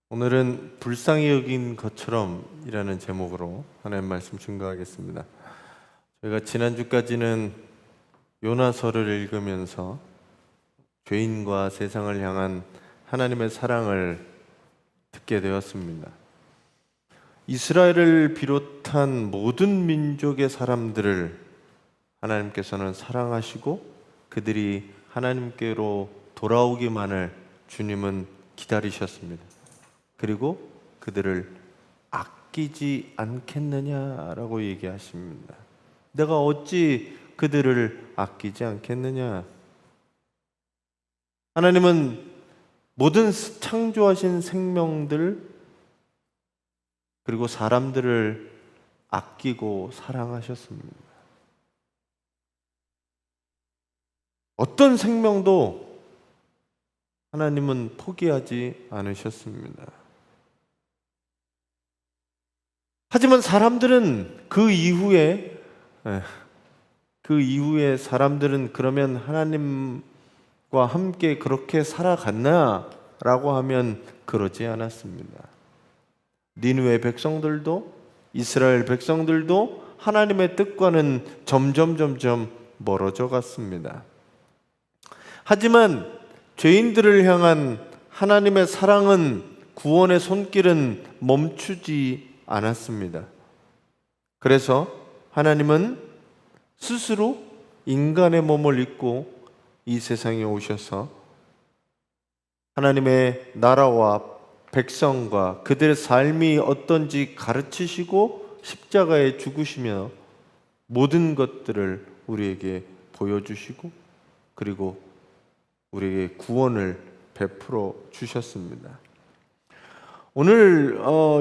오늘은 불쌍히 여긴 것처럼 이라는 제목으로 하나님 말씀 증거하겠습니다. 저희가 지난주까지는 요나서를 읽으면서 죄인과 세상을 향한 하나님의 사랑을 듣게 되었습니다. 이스라엘을 비롯한 모든 민족의 사람들을 하나님께서는 사랑하시고 그들이 하나님께로 돌아오기만을 주님은 기다리셨습니다. 그리고 그들을 아끼지 않겠느냐라고 얘기하십니다. 내가 어찌 그들을 아끼지 않겠느냐? 하나님은 모든 창조하신 생명들 그리고 사람들을 아끼고 사랑하셨습니다. 어떤 생명도 하나님은 포기하지 않으셨습니다. 하지만 사람들은 그 이후에 사람들은 그러면 하나님과 함께 그렇게 살아갔나라고 하면 그러지 않았습니다. 니느웨 백성들도 이스라엘 백성들도 하나님의 뜻과는 점점 멀어져 갔습니다. 하지만 죄인들을 향한 하나님의 사랑은 구원의 손길은 멈추지 않았습니다. 그래서 하나님은 스스로 인간의 몸을 입고 이 세상에 오셔서 하나님의 나라와 백성과 그들의 삶이 어떤지 가르치시고 십자가에 죽으시며 모든 것들을 우리에게 보여주시고 그리고 우리에게 구원을 베풀어 주셨습니다. 오늘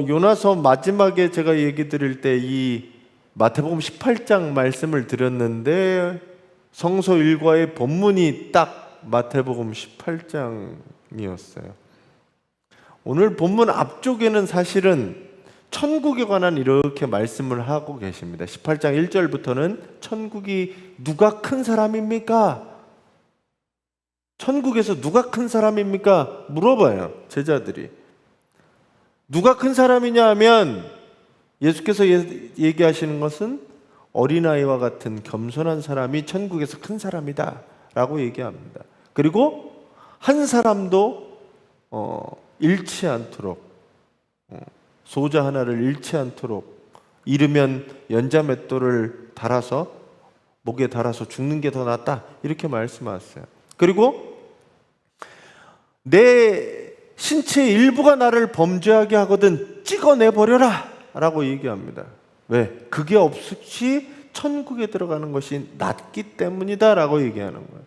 요나서 마지막에 제가 얘기 드릴 때 이 마태복음 18장 말씀을 드렸는데 성서 일과의 본문이 딱 마태복음 18장이었어요. 오늘 본문 앞쪽에는 사실은 천국에 관한 이렇게 말씀을 하고 계십니다. 18장 1절부터는 천국이 누가 큰 사람입니까? 천국에서 누가 큰 사람입니까? 물어봐요, 제자들이. 누가 큰 사람이냐 하면 예수께서 얘기하시는 것은 어린아이와 같은 겸손한 사람이 천국에서 큰 사람이다 라고 얘기합니다. 그리고 한 사람도 잃지 않도록, 소자 하나를 잃지 않도록, 잃으면 연자맷돌을 달아서 목에 달아서 죽는 게 더 낫다 이렇게 말씀하셨어요. 그리고 내 신체의 일부가 나를 범죄하게 하거든 찍어내버려라 라고 얘기합니다. 왜? 그게 없이 천국에 들어가는 것이 낫기 때문이다 라고 얘기하는 거예요.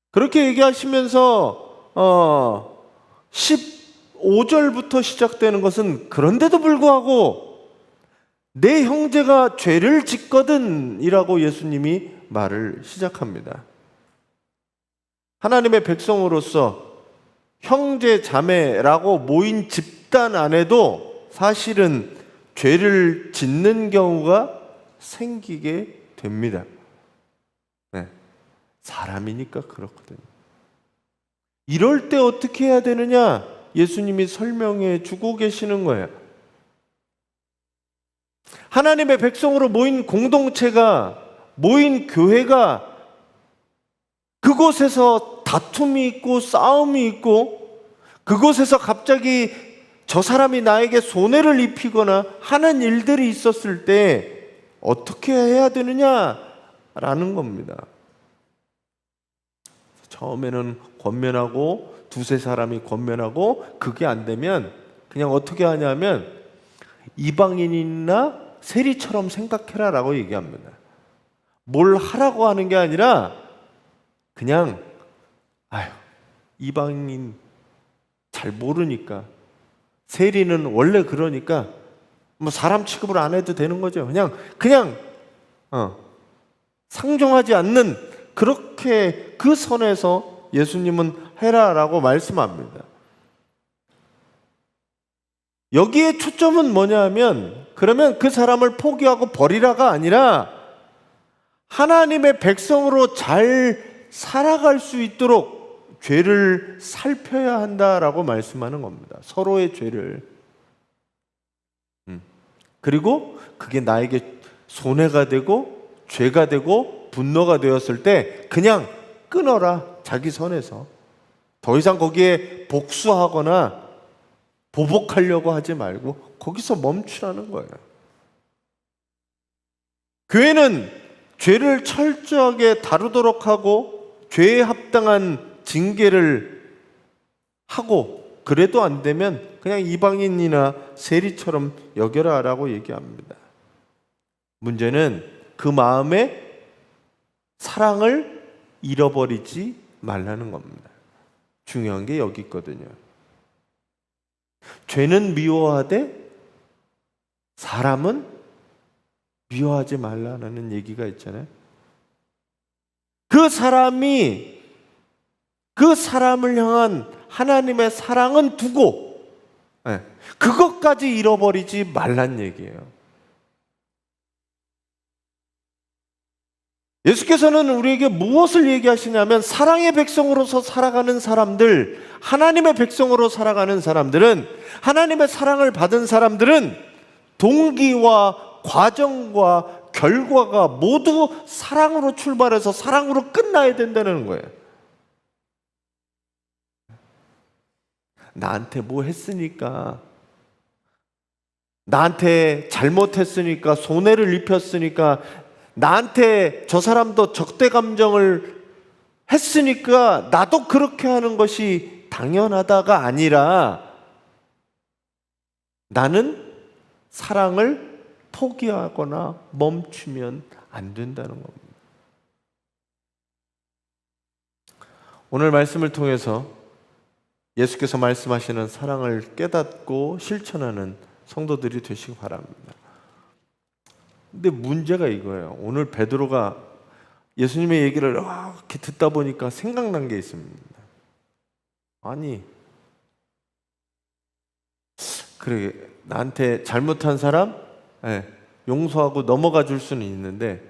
그렇게 얘기하시면서 15절부터 시작되는 것은 그런데도 불구하고 내 형제가 죄를 짓거든 이라고 예수님이 말을 시작합니다. 하나님의 백성으로서 형제 자매라고 모인 집단 안에도 사실은 죄를 짓는 경우가 생기게 됩니다. 네. 사람이니까 그렇거든요. 이럴 때 어떻게 해야 되느냐? 예수님이 설명해 주고 계시는 거예요. 하나님의 백성으로 모인 공동체가, 모인 교회가 그곳에서 다툼이 있고 싸움이 있고 그곳에서 갑자기 저 사람이 나에게 손해를 입히거나 하는 일들이 있었을 때 어떻게 해야 되느냐라는 겁니다. 처음에는 권면하고 두세 사람이 권면하고 그게 안 되면 그냥 어떻게 하냐면 이방인이나 세리처럼 생각해라 라고 얘기합니다. 뭘 하라고 하는 게 아니라 그냥 이방인 잘 모르니까, 세리는 원래 그러니까 뭐 사람 취급을 안 해도 되는 거죠. 그냥 상종하지 않는, 그렇게 그 선에서 예수님은 해라라고 말씀합니다. 여기에 초점은 뭐냐 하면 그러면 그 사람을 포기하고 버리라가 아니라 하나님의 백성으로 잘 살아갈 수 있도록 죄를 살펴야 한다라고 말씀하는 겁니다. 서로의 죄를. 그리고 그게 나에게 손해가 되고 죄가 되고 분노가 되었을 때 그냥 끊어라. 자기 선에서. 더 이상 거기에 복수하거나 보복하려고 하지 말고 거기서 멈추라는 거예요. 교회는 죄를 철저하게 다루도록 하고 죄에 합당한 징계를 하고, 그래도 안 되면 그냥 이방인이나 세리처럼 여겨라라고 얘기합니다. 문제는 그 마음에 사랑을 잃어버리지 말라는 겁니다. 중요한 게 여기 있거든요. 죄는 미워하되 사람은 미워하지 말라는 얘기가 있잖아요. 그 사람을 향한 하나님의 사랑은 두고 그것까지 잃어버리지 말란 얘기예요. 예수께서는 우리에게 무엇을 얘기하시냐면, 사랑의 백성으로서 살아가는 사람들, 하나님의 백성으로 살아가는 사람들은, 하나님의 사랑을 받은 사람들은 동기와 과정과 결과가 모두 사랑으로 출발해서 사랑으로 끝나야 된다는 거예요. 나한테 뭐 했으니까, 나한테 잘못했으니까, 손해를 입혔으니까, 나한테 저 사람도 적대 감정을 했으니까 나도 그렇게 하는 것이 당연하다가 아니라, 나는 사랑을 포기하거나 멈추면 안 된다는 겁니다. 오늘 말씀을 통해서 예수께서 말씀하시는 사랑을 깨닫고 실천하는 성도들이 되시기 바랍니다. 근데 문제가 이거예요. 오늘 베드로가 예수님의 얘기를 이렇게 듣다 보니까 생각난 게 있습니다. 아니, 그래, 나한테 잘못한 사람 용서하고 넘어가 줄 수는 있는데,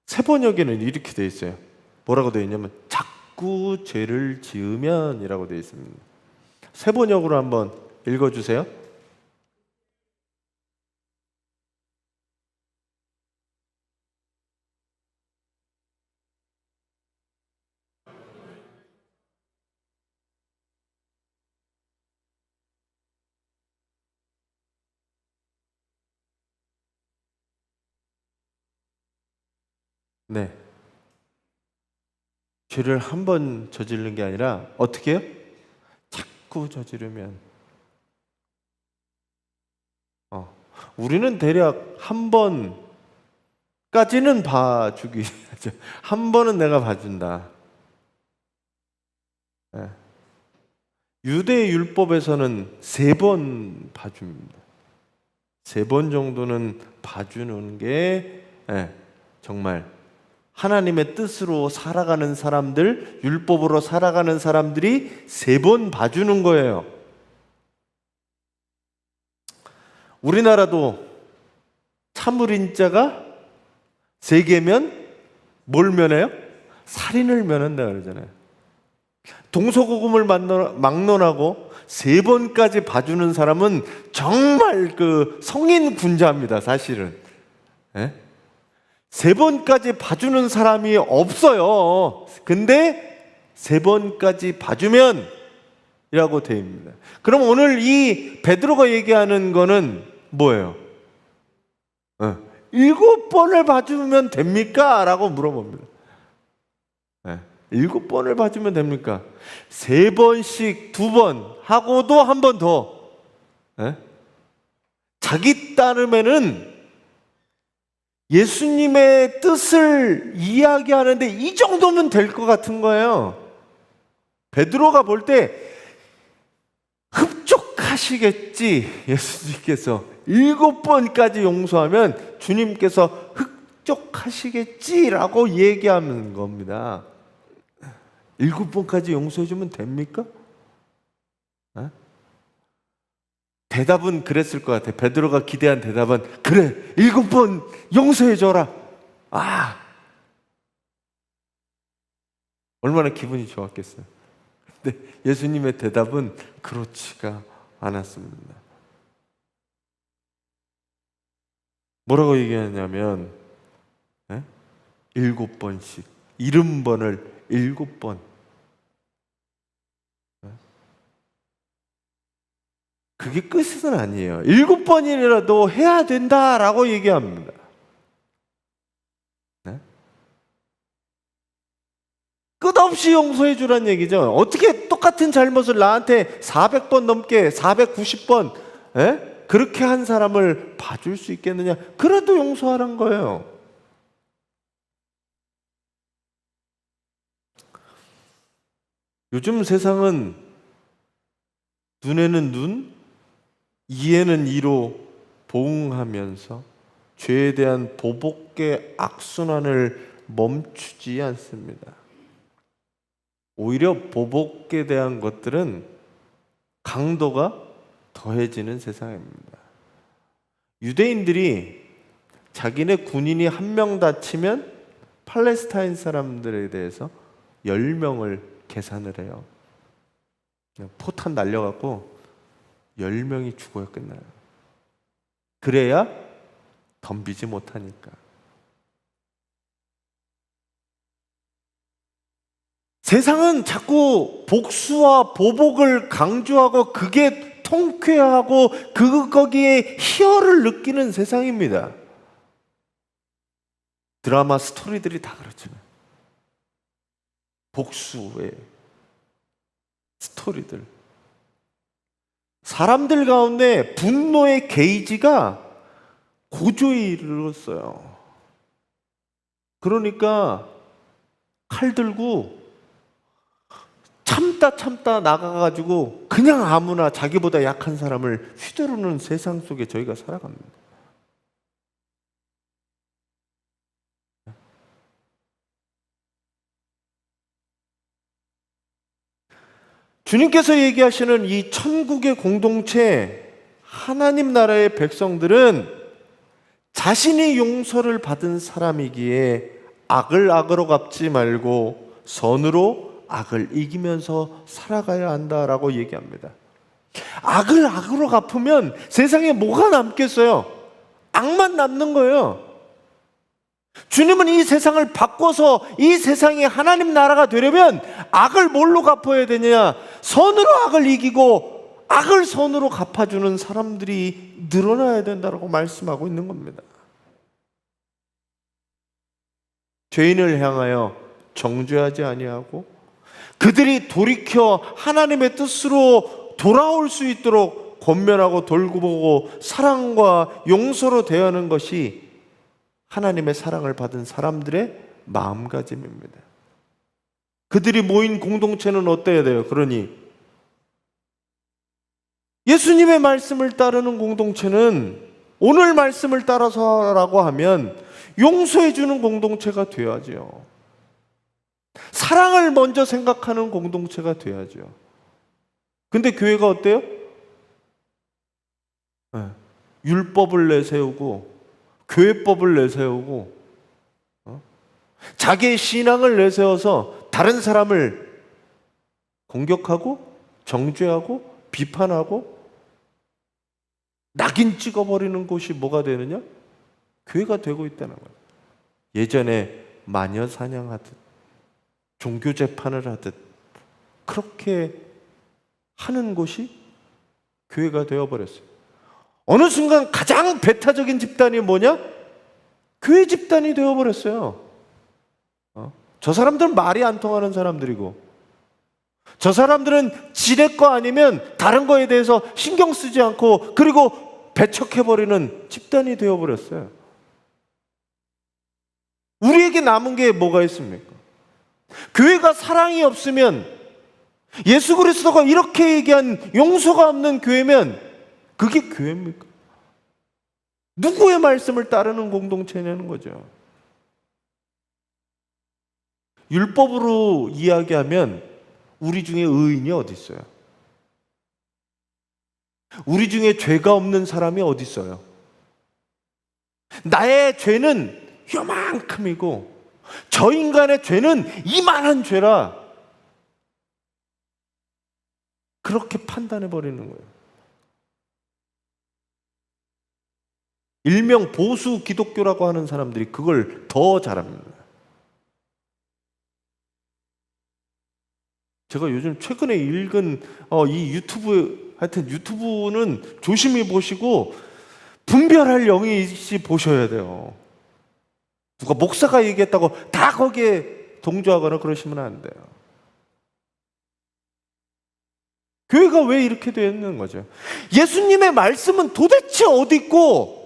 새번역에는 이렇게 돼 있어요. 뭐라고 돼 있냐면 자꾸 죄를 지으면 이라고 돼 있습니다. 새번역으로 한번 읽어주세요. 네. 죄를 한 번 저지르는 게 아니라 어떻게 해요? 자꾸 저지르면. 우리는 대략 한 번까지는 봐주기 하죠. 한 번은 내가 봐준다. 네. 유대 율법에서는 3번 봐줍니다. 3번 정도는 봐주는 게 정말 하나님의 뜻으로 살아가는 사람들, 율법으로 살아가는 사람들이 3번 봐주는 거예요. 우리나라도 참을인자가 3개면 뭘 면해요? 살인을 면한다 그러잖아요. 동서고금을 막론하고 3번까지 봐주는 사람은 정말 그 성인 군자입니다, 사실은. 3번까지 봐주는 사람이 없어요. 근데 3번까지 봐주면 이라고 되어 있습니다. 그럼 오늘 이 베드로가 얘기하는 거는 뭐예요? 7번을 봐주면 됩니까? 라고 물어봅니다. 7번을 봐주면 됩니까? 3번씩 2번 하고도 한 번 더. 자기 따름에는 예수님의 뜻을 이야기하는데 이 정도면 될 것 같은 거예요. 베드로가 볼 때 흡족하시겠지. 예수님께서 7번까지 용서하면 주님께서 흡족하시겠지라고 얘기하는 겁니다. 7번까지 용서해주면 됩니까? 대답은 그랬을 것 같아요. 베드로가 기대한 대답은 그래, 7번 용서해줘라. 얼마나 기분이 좋았겠어요. 네, 예수님의 대답은 그렇지가 않았습니다. 뭐라고 얘기하냐면 7번씩 70번을 7번. 그게 끝은 아니에요. 7번이라도 해야 된다라고 얘기합니다. 네? 끝없이 용서해 주란 얘기죠. 어떻게 똑같은 잘못을 나한테 400번 넘게 490번 그렇게 한 사람을 봐줄 수 있겠느냐? 그래도 용서하란 거예요. 요즘 세상은 눈에는 눈, 이에는 이로 보응하면서 죄에 대한 보복의 악순환을 멈추지 않습니다. 오히려 보복에 대한 것들은 강도가 더해지는 세상입니다. 유대인들이 자기네 군인이 1명 다치면 팔레스타인 사람들에 대해서 10명을 계산을 해요. 포탄 날려갖고 10명이 죽어야 끝나요. 그래야 덤비지 못하니까. 세상은 자꾸 복수와 보복을 강조하고 그게 통쾌하고 거기에 희열을 느끼는 세상입니다. 드라마 스토리들이 다 그렇잖아요. 복수의 스토리들. 사람들 가운데 분노의 게이지가 고조에 이르렀어요. 그러니까 칼 들고 참다 나가가지고 그냥 아무나 자기보다 약한 사람을 휘두르는 세상 속에 저희가 살아갑니다. 주님께서 얘기하시는 이 천국의 공동체, 하나님 나라의 백성들은 자신이 용서를 받은 사람이기에 악을 악으로 갚지 말고 선으로 악을 이기면서 살아가야 한다라고 얘기합니다. 악을 악으로 갚으면 세상에 뭐가 남겠어요? 악만 남는 거예요. 주님은 이 세상을 바꿔서 이 세상이 하나님 나라가 되려면 악을 뭘로 갚아야 되냐? 선으로 악을 이기고 악을 선으로 갚아주는 사람들이 늘어나야 된다고 말씀하고 있는 겁니다. 죄인을 향하여 정죄하지 아니하고 그들이 돌이켜 하나님의 뜻으로 돌아올 수 있도록 권면하고 돌보고 사랑과 용서로 대하는 것이 하나님의 사랑을 받은 사람들의 마음가짐입니다. 그들이 모인 공동체는 어때야 돼요? 그러니 예수님의 말씀을 따르는 공동체는 오늘 말씀을 따라서라고 하면 용서해 주는 공동체가 되어야죠. 사랑을 먼저 생각하는 공동체가 돼야죠. 근데 교회가 어때요? 율법을 내세우고 교회법을 내세우고 자기의 신앙을 내세워서 다른 사람을 공격하고 정죄하고 비판하고 낙인 찍어버리는 곳이 뭐가 되느냐? 교회가 되고 있다는 거예요. 예전에 마녀 사냥하듯 종교 재판을 하듯 그렇게 하는 곳이 교회가 되어버렸어요. 어느 순간 가장 배타적인 집단이 뭐냐? 교회 집단이 되어버렸어요. 저 사람들은 말이 안 통하는 사람들이고 저 사람들은 지네 거 아니면 다른 거에 대해서 신경 쓰지 않고 그리고 배척해버리는 집단이 되어버렸어요. 우리에게 남은 게 뭐가 있습니까? 교회가 사랑이 없으면 예수 그리스도가 이렇게 얘기한 용서가 없는 교회면 그게 교회입니까? 누구의 말씀을 따르는 공동체냐는 거죠. 율법으로 이야기하면 우리 중에 의인이 어디 있어요? 우리 중에 죄가 없는 사람이 어디 있어요? 나의 죄는 요만큼이고 저 인간의 죄는 이만한 죄라 그렇게 판단해 버리는 거예요. 일명 보수 기독교라고 하는 사람들이 그걸 더 잘합니다. 제가 요즘 최근에 읽은 이 유튜브, 하여튼 유튜브는 조심히 보시고 분별할 영이 보셔야 돼요. 누가 목사가 얘기했다고 다 거기에 동조하거나 그러시면 안 돼요. 교회가 왜 이렇게 되는 거죠? 예수님의 말씀은 도대체 어디 있고,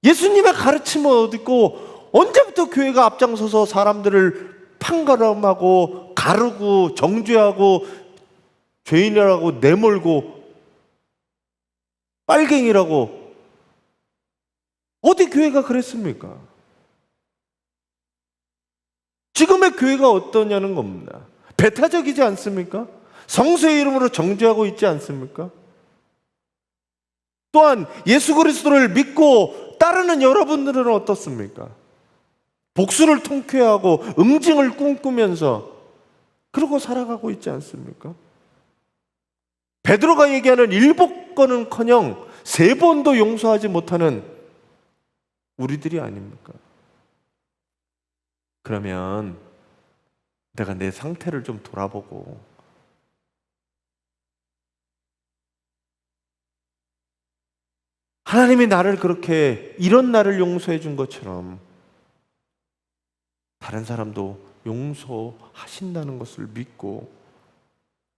예수님의 가르침은 어디 있고, 언제부터 교회가 앞장서서 사람들을 판가름하고 가르고 정죄하고 죄인이라고 내몰고 빨갱이라고, 어디 교회가 그랬습니까? 지금의 교회가 어떠냐는 겁니다. 배타적이지 않습니까? 성수의 이름으로 정죄하고 있지 않습니까? 또한 예수 그리스도를 믿고 따르는 여러분들은 어떻습니까? 복수를 통쾌하고 응징을 꿈꾸면서 그러고 살아가고 있지 않습니까? 베드로가 얘기하는 일복권은커녕 3번도 용서하지 못하는 우리들이 아닙니까? 그러면 내가 내 상태를 좀 돌아보고, 하나님이 나를 그렇게, 이런 나를 용서해 준 것처럼 다른 사람도 용서하신다는 것을 믿고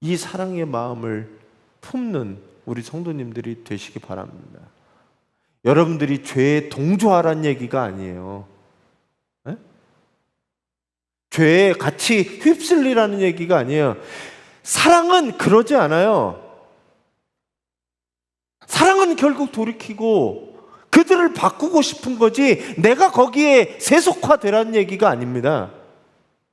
이 사랑의 마음을 품는 우리 성도님들이 되시기 바랍니다. 여러분들이 죄에 동조하라는 얘기가 아니에요. 에? 죄에 같이 휩쓸리라는 얘기가 아니에요. 사랑은 그러지 않아요. 사랑은 결국 돌이키고 그들을 바꾸고 싶은 거지, 내가 거기에 세속화되라는 얘기가 아닙니다.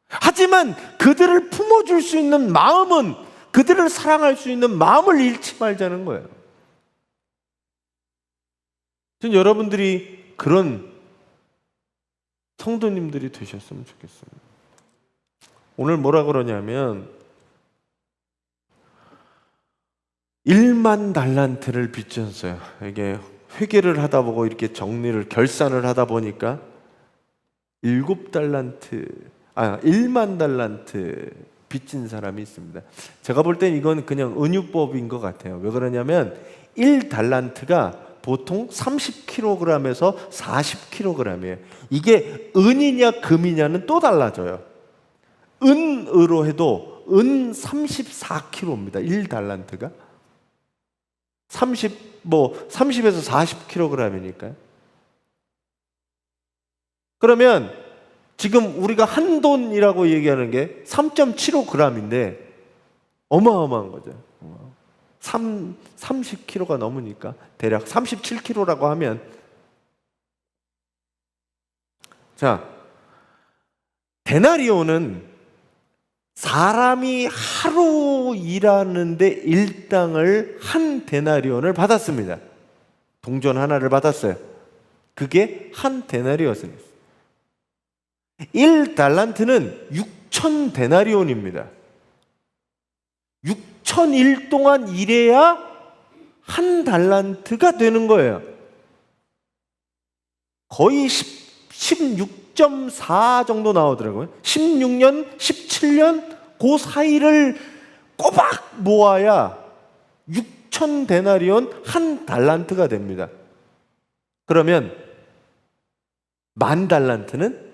하지만 그들을 품어줄 수 있는 마음은, 그들을 사랑할 수 있는 마음을 잃지 말자는 거예요. 전 여러분들이 그런 성도님들이 되셨으면 좋겠습니다. 오늘 뭐라 그러냐면 1만 달란트를 빚졌어요. 이게 회계를 하다 보고 이렇게 정리를, 결산을 하다 보니까 1만 달란트 빚진 사람이 있습니다. 제가 볼 땐 이건 그냥 은유법인 것 같아요. 왜 그러냐면 1달란트가 보통 30kg에서 40kg이에요. 이게 은이냐 금이냐는 또 달라져요. 은으로 해도 은 34kg입니다. 1달란트가. 30에서 40kg이니까요. 그러면 지금 우리가 한 돈이라고 얘기하는 게 3.75g인데 어마어마한 거죠. 30kg가 넘으니까 대략 37kg라고 하면, 자, 데나리오는 사람이 하루 일하는데 일당을 한 데나리온을 받았습니다. 동전 하나를 받았어요. 그게 한 데나리온이었어요. 1달란트는 6천 데나리온입니다. 6천일 동안 일해야 한 달란트가 되는 거예요. 거의 16.4 정도 나오더라고요. 16년, 17년 그 사이를 꼬박 모아야 6천 데나리온 한 달란트가 됩니다. 그러면 10,000달란트는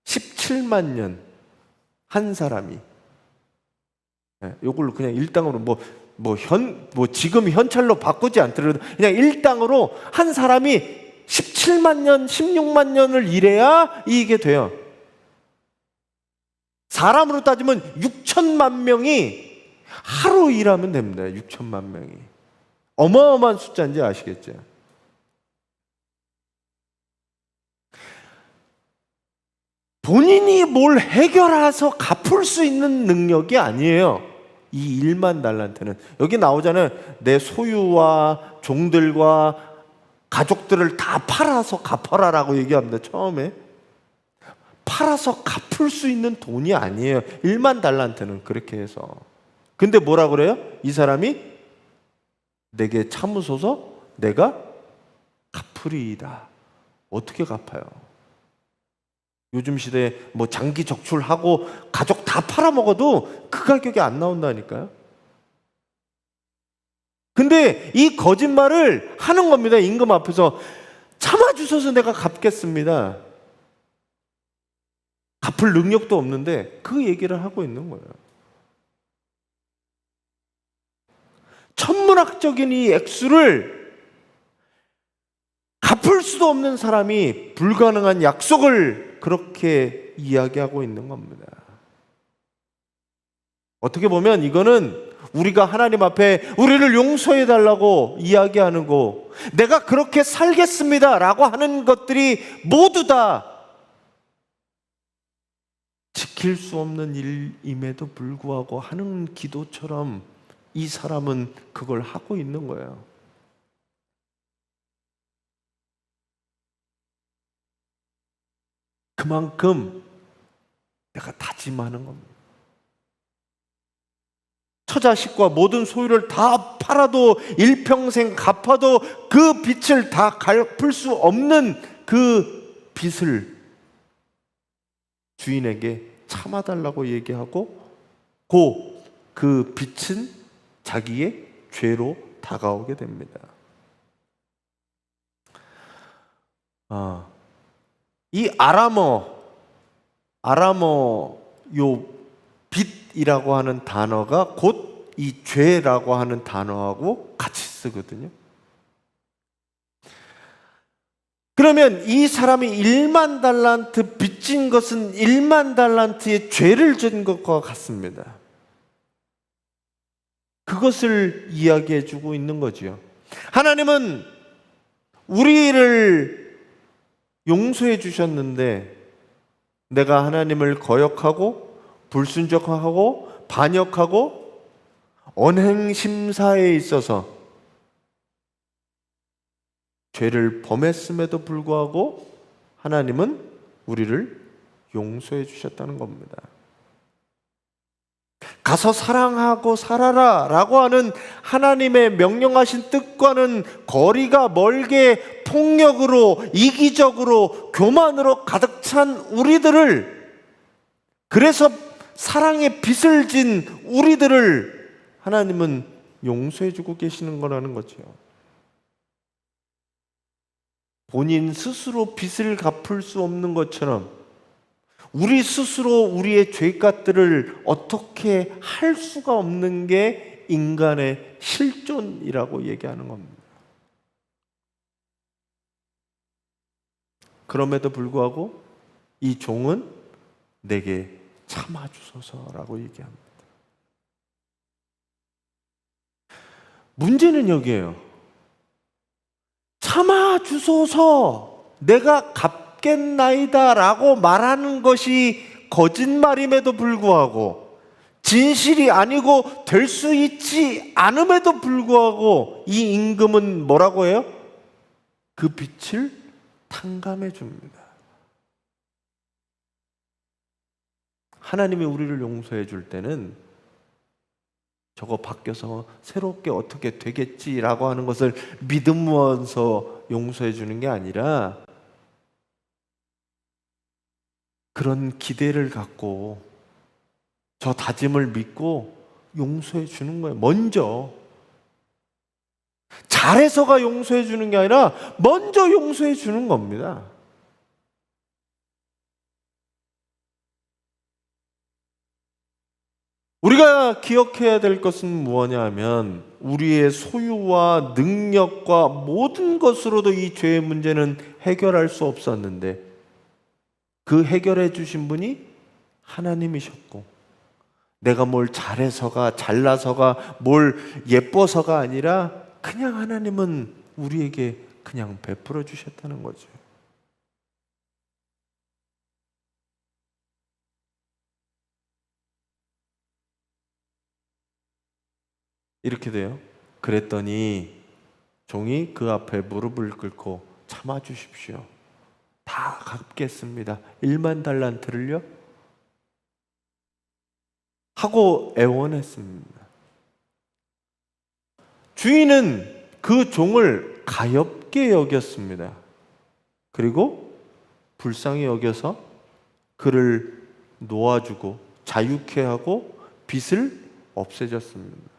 17만 년 한 사람이, 이걸로 그냥 일당으로 지금 현찰로 바꾸지 않더라도 그냥 일당으로 한 사람이 17만 년, 16만 년을 일해야 이게 돼요. 사람으로 따지면 6천만 명이 하루 일하면 됩니다. 6천만 명이. 어마어마한 숫자인지 아시겠죠? 본인이 뭘 해결해서 갚을 수 있는 능력이 아니에요. 이 1만 달란트는. 여기 나오잖아요. 내 소유와 종들과 가족들을 다 팔아서 갚아라라고 얘기합니다. 처음에. 팔아서 갚을 수 있는 돈이 아니에요. 1만 달란트는 그렇게 해서. 근데 뭐라 그래요? 이 사람이 내게 참으소서 내가 갚으리이다. 어떻게 갚아요? 요즘 시대에 뭐 장기 적출하고 가족 다 팔아먹어도 그 가격이 안 나온다니까요. 근데 이 거짓말을 하는 겁니다. 임금 앞에서. 참아주셔서 내가 갚겠습니다. 갚을 능력도 없는데 그 얘기를 하고 있는 거예요. 천문학적인 이 액수를 갚을 수도 없는 사람이 불가능한 약속을 그렇게 이야기하고 있는 겁니다. 어떻게 보면 이거는 우리가 하나님 앞에 우리를 용서해 달라고 이야기하는 거, 내가 그렇게 살겠습니다 라고 하는 것들이 모두 다 지킬 수 없는 일임에도 불구하고 하는 기도처럼 이 사람은 그걸 하고 있는 거예요. 그만큼 내가 다짐하는 겁니다. 처자식과 모든 소유를 다 팔아도 일평생 갚아도 그 빚을 다 갚을 수 없는 그 빚을 주인에게 참아달라고 얘기하고 그 빚은 자기의 죄로 다가오게 됩니다. 이 아람어 요 빚이라고 하는 단어가 곧 이 죄라고 하는 단어하고 같이 쓰거든요. 그러면 이 사람이 1만 달란트 빚진 것은 1만 달란트의 죄를 진 것과 같습니다. 그것을 이야기해 주고 있는 거지요. 하나님은 우리를 용서해 주셨는데 내가 하나님을 거역하고 불순종하고 반역하고 언행심사에 있어서 죄를 범했음에도 불구하고 하나님은 우리를 용서해 주셨다는 겁니다. 가서 사랑하고 살아라 라고 하는 하나님의 명령하신 뜻과는 거리가 멀게 폭력으로, 이기적으로, 교만으로 가득 찬 우리들을, 그래서 사랑의 빚을 진 우리들을 하나님은 용서해 주고 계시는 거라는 거죠. 본인 스스로 빚을 갚을 수 없는 것처럼 우리 스스로 우리의 죄값들을 어떻게 할 수가 없는 게 인간의 실존이라고 얘기하는 겁니다. 그럼에도 불구하고 이 종은 내게 참아주소서라고 얘기합니다. 문제는 여기에요. 참아주소서 내가 갚겠나이다 라고 말하는 것이 거짓말임에도 불구하고, 진실이 아니고 될 수 있지 않음에도 불구하고 이 임금은 뭐라고 해요? 그 빚을 탕감해 줍니다. 하나님이 우리를 용서해 줄 때는 저거 바뀌어서 새롭게 어떻게 되겠지라고 하는 것을 믿으면서 용서해 주는 게 아니라 그런 기대를 갖고 저 다짐을 믿고 용서해 주는 거예요. 먼저 잘해서가 용서해 주는 게 아니라 먼저 용서해 주는 겁니다. 우리가 기억해야 될 것은 무엇이냐 하면 우리의 소유와 능력과 모든 것으로도 이 죄의 문제는 해결할 수 없었는데 그 해결해 주신 분이 하나님이셨고, 내가 뭘 잘해서가, 잘나서가, 뭘 예뻐서가 아니라 그냥 하나님은 우리에게 그냥 베풀어 주셨다는 거죠. 이렇게 돼요. 그랬더니 종이 그 앞에 무릎을 꿇고 참아 주십시오. 다 갚겠습니다. 1만 달란트를요? 하고 애원했습니다. 주인은 그 종을 가엾게 여겼습니다. 그리고 불쌍히 여겨서 그를 놓아주고 자유케 하고 빚을 없애줬습니다.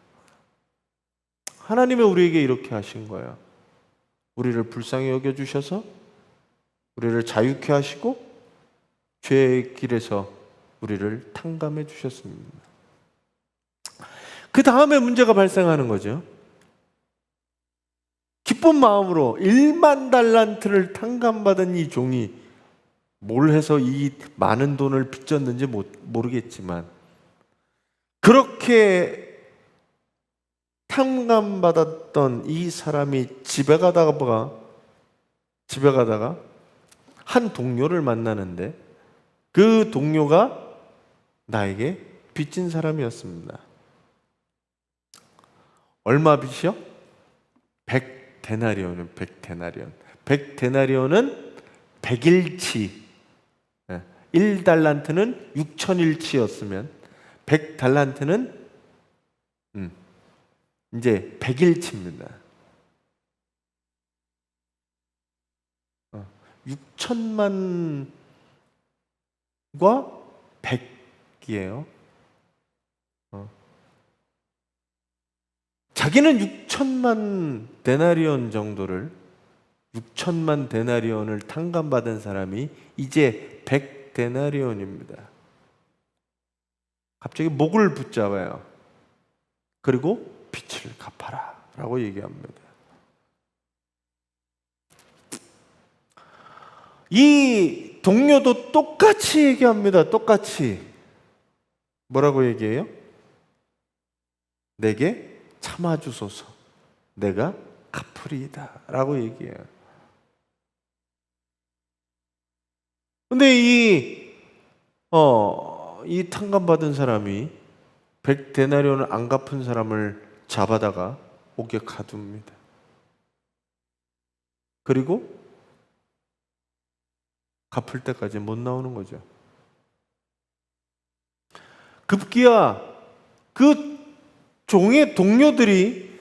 하나님은 우리에게 이렇게 하신 거예요. 우리를 불쌍히 여겨주셔서 우리를 자유케 하시고 죄의 길에서 우리를 탕감해 주셨습니다. 그 다음에 문제가 발생하는 거죠. 기쁜 마음으로 1만 달란트를 탕감받은 이 종이 뭘 해서 이 많은 돈을 빚졌는지 모르겠지만 그렇게 탕감받았던 이 사람이 집에 가다가 한 동료를 만나는데 그 동료가 나에게 빚진 사람이었습니다. 얼마 빚이요? 100데나리온은 100데나리온. 100데나리온은 100일치. 1달란트는 6천일치였으면 100달란트는 이제 100일치입니다. 6천만과 100이에요. 자기는 6천만 데나리온 정도를 6천만 데나리온을 탕감받은 사람이 이제 100데나리온입니다. 갑자기 목을 붙잡아요. 그리고 빚을 갚아라 라고 얘기합니다. 이 동료도 똑같이 얘기합니다. 똑같이. 뭐라고 얘기해요? 내게 참아주소서 내가 갚으리이다 라고 얘기해요. 근데 이 탕감받은 사람이 100데나리온을 안 갚은 사람을 잡아다가 옥에 가둡니다. 그리고 갚을 때까지 못 나오는 거죠. 급기야 그 종의 동료들이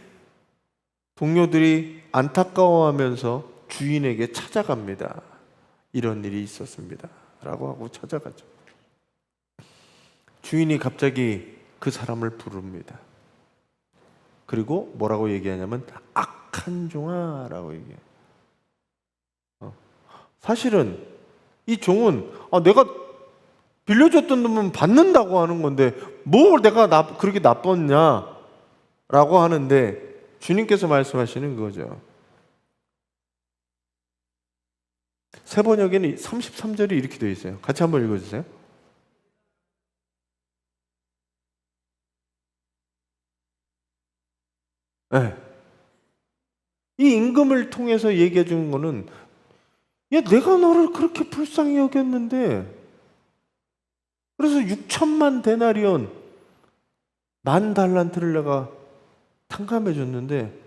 안타까워하면서 주인에게 찾아갑니다. 이런 일이 있었습니다 라고 하고 찾아가죠. 주인이 갑자기 그 사람을 부릅니다. 그리고 뭐라고 얘기하냐면 악한 종아 라고 얘기해요. 사실은 이 종은 내가 빌려줬던 놈은 받는다고 하는 건데 뭘 내가 그렇게 나빴냐 라고 하는데 주님께서 말씀하시는 거죠. 세 번역에는 33절이 이렇게 되어 있어요. 같이 한번 읽어주세요. 네. 이 임금을 통해서 얘기해 주는 거는 야 내가 너를 그렇게 불쌍히 여겼는데 그래서 6천만 데나리온 10,000달란트를 내가 탕감해 줬는데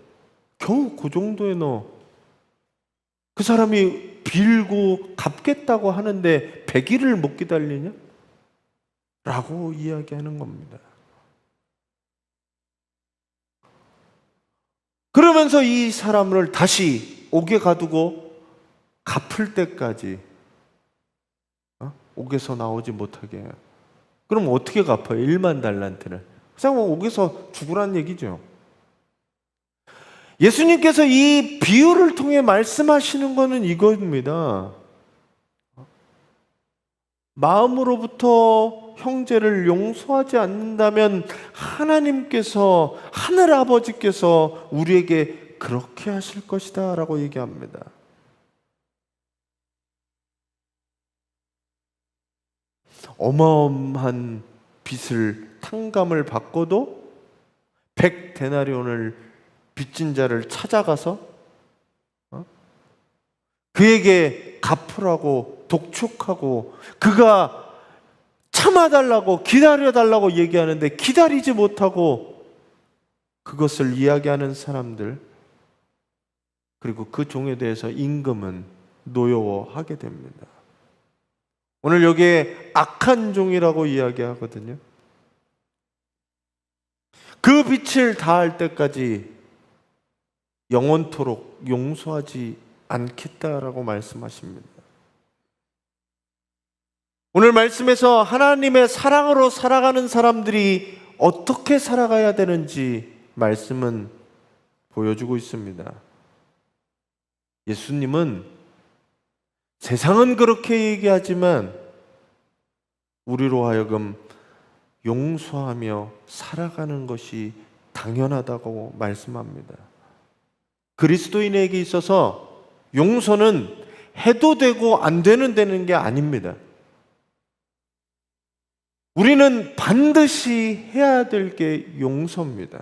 겨우 그 정도에 너 그 사람이 빌고 갚겠다고 하는데 100일을 못 기다리냐? 라고 이야기하는 겁니다. 그러면서 이 사람을 다시 옥에 가두고 갚을 때까지 옥에서 나오지 못하게 해요. 그럼 어떻게 갚아요? 1만 달란트를. 그냥 옥에서 죽으란 얘기죠. 예수님께서 이 비유를 통해 말씀하시는 것은 이겁니다. 마음으로부터 형제를 용서하지 않는다면 하나님께서, 하늘아버지께서 우리에게 그렇게 하실 것이다 라고 얘기합니다. 어마어마한 빚을 탕감을 받고도 100데나리온을 빚진 자를 찾아가서 그에게 갚으라고 독촉하고 그가 참아달라고 기다려달라고 얘기하는데 기다리지 못하고 그것을 이야기하는 사람들, 그리고 그 종에 대해서 임금은 노여워하게 됩니다. 오늘 여기에 악한 종이라고 이야기하거든요. 그 빚을 다할 때까지 영원토록 용서하지 않겠다라고 말씀하십니다. 오늘 말씀에서 하나님의 사랑으로 살아가는 사람들이 어떻게 살아가야 되는지 말씀은 보여주고 있습니다. 예수님은 세상은 그렇게 얘기하지만 우리로 하여금 용서하며 살아가는 것이 당연하다고 말씀합니다. 그리스도인에게 있어서 용서는 해도 되고 안 되는 게 아닙니다. 우리는 반드시 해야 될 게 용서입니다.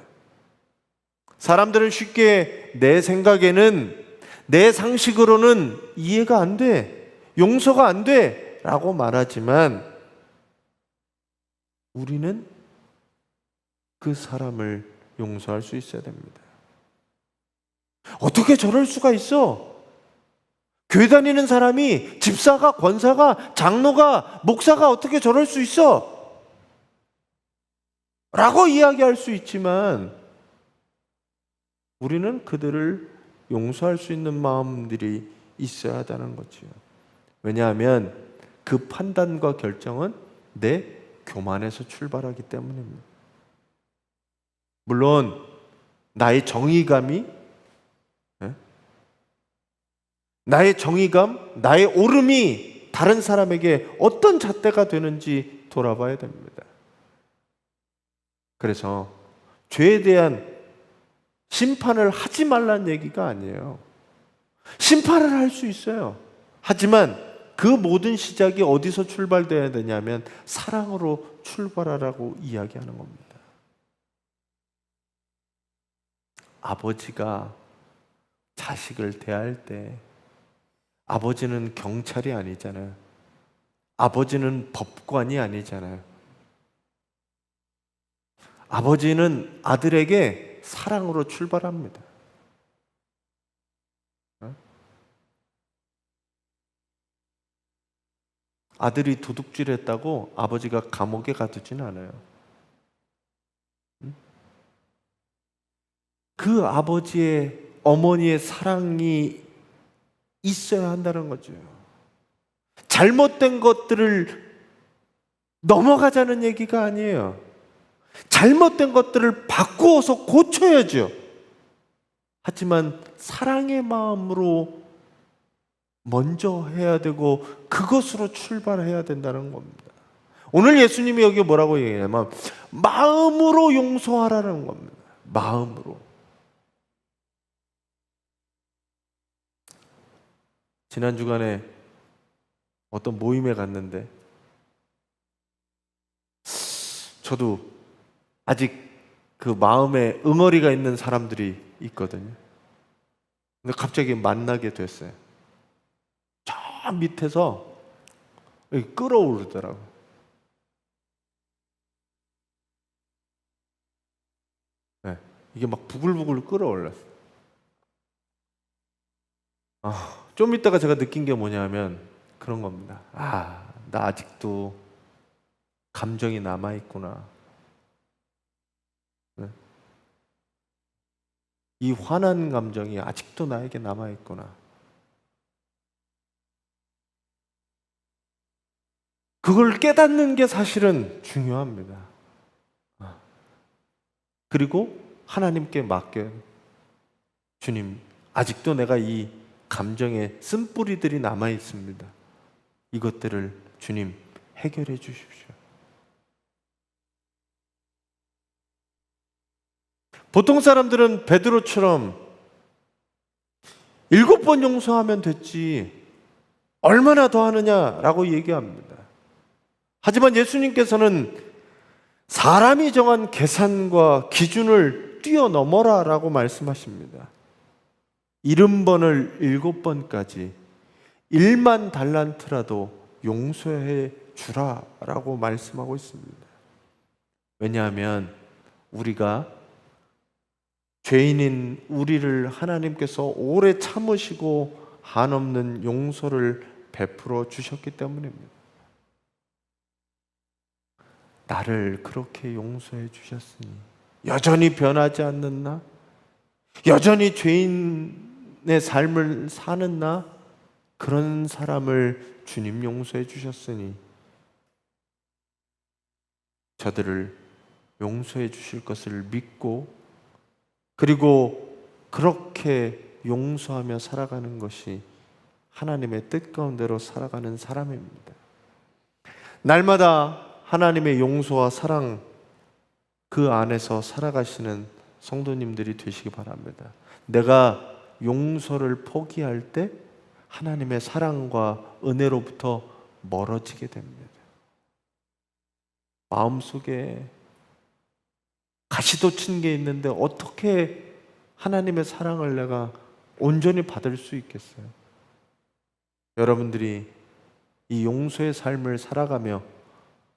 사람들은 쉽게 내 생각에는, 내 상식으로는 이해가 안 돼, 용서가 안 돼 라고 말하지만 우리는 그 사람을 용서할 수 있어야 됩니다. 어떻게 저럴 수가 있어? 교회 다니는 사람이, 집사가, 권사가, 장로가, 목사가 어떻게 저럴 수 있어? 라고 이야기할 수 있지만 우리는 그들을 용서할 수 있는 마음들이 있어야 한다는 거죠. 왜냐하면 그 판단과 결정은 내 교만에서 출발하기 때문입니다. 물론 나의 정의감이, 나의 정의감, 나의 옳음이 다른 사람에게 어떤 잣대가 되는지 돌아봐야 됩니다. 그래서 죄에 대한 심판을 하지 말라는 얘기가 아니에요. 심판을 할 수 있어요. 하지만 그 모든 시작이 어디서 출발돼야 되냐면 사랑으로 출발하라고 이야기하는 겁니다. 아버지가 자식을 대할 때 아버지는 경찰이 아니잖아요. 아버지는 법관이 아니잖아요. 아버지는 아들에게 사랑으로 출발합니다. 아들이 도둑질했다고 아버지가 감옥에 가두진 않아요. 그 아버지의, 어머니의 사랑이 있어야 한다는 거죠. 잘못된 것들을 넘어가자는 얘기가 아니에요. 잘못된 것들을 바꾸어서 고쳐야죠. 하지만 사랑의 마음으로 먼저 해야 되고 그것으로 출발해야 된다는 겁니다. 오늘 예수님이 여기 뭐라고 얘기하냐면 마음으로 용서하라는 겁니다. 마음으로. 지난 주간에 어떤 모임에 갔는데 저도 아직 그 마음에 응어리가 있는 사람들이 있거든요. 근데 갑자기 만나게 됐어요. 저 밑에서 끌어오르더라고요. 네, 이게 막 부글부글 끌어올랐어요. 좀 이따가 제가 느낀 게 뭐냐면 그런 겁니다. 나 아직도 감정이 남아있구나. 네. 이 화난 감정이 아직도 나에게 남아있구나. 그걸 깨닫는 게 사실은 중요합니다. 그리고 하나님께 맡겨요. 주님, 아직도 내가 이 감정에 쓴뿌리들이 남아있습니다. 이것들을 주님 해결해 주십시오. 보통 사람들은 베드로처럼 7번 용서하면 됐지 얼마나 더 하느냐라고 얘기합니다. 하지만 예수님께서는 사람이 정한 계산과 기준을 뛰어넘어라라고 말씀하십니다. 70번을 7번까지 1만 달란트라도 용서해 주라라고 말씀하고 있습니다. 왜냐하면 우리가 죄인인 우리를 하나님께서 오래 참으시고 한없는 용서를 베풀어 주셨기 때문입니다. 나를 그렇게 용서해 주셨으니 여전히 변하지 않는 나? 여전히 죄인의 삶을 사는 나, 그런 사람을 주님 용서해 주셨으니 저들을 용서해 주실 것을 믿고, 그리고 그렇게 용서하며 살아가는 것이 하나님의 뜻 가운데로 살아가는 사람입니다. 날마다 하나님의 용서와 사랑, 그 안에서 살아가시는 성도님들이 되시기 바랍니다. 내가 용서를 포기할 때 하나님의 사랑과 은혜로부터 멀어지게 됩니다. 마음속에 가시도 친 게 있는데 어떻게 하나님의 사랑을 내가 온전히 받을 수 있겠어요? 여러분들이 이 용서의 삶을 살아가며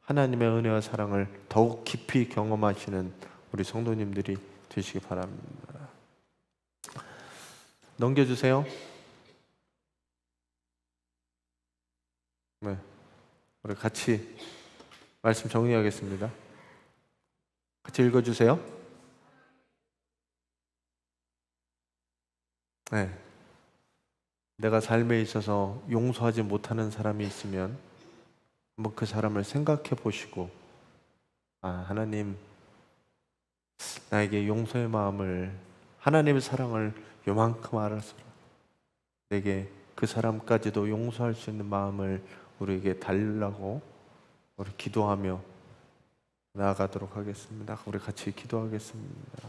하나님의 은혜와 사랑을 더욱 깊이 경험하시는 우리 성도님들이 되시기 바랍니다. 넘겨주세요. 네, 우리 같이 말씀 정리하겠습니다. 같이 읽어주세요. 네. 내가 삶에 있어서 용서하지 못하는 사람이 있으면 한번 그 사람을 생각해 보시고, 하나님, 나에게 용서의 마음을, 하나님의 사랑을 요만큼 알아서 내게 그 사람까지도 용서할 수 있는 마음을 우리에게 달라고 우리 기도하며 나아가도록 하겠습니다. 우리 같이 기도하겠습니다.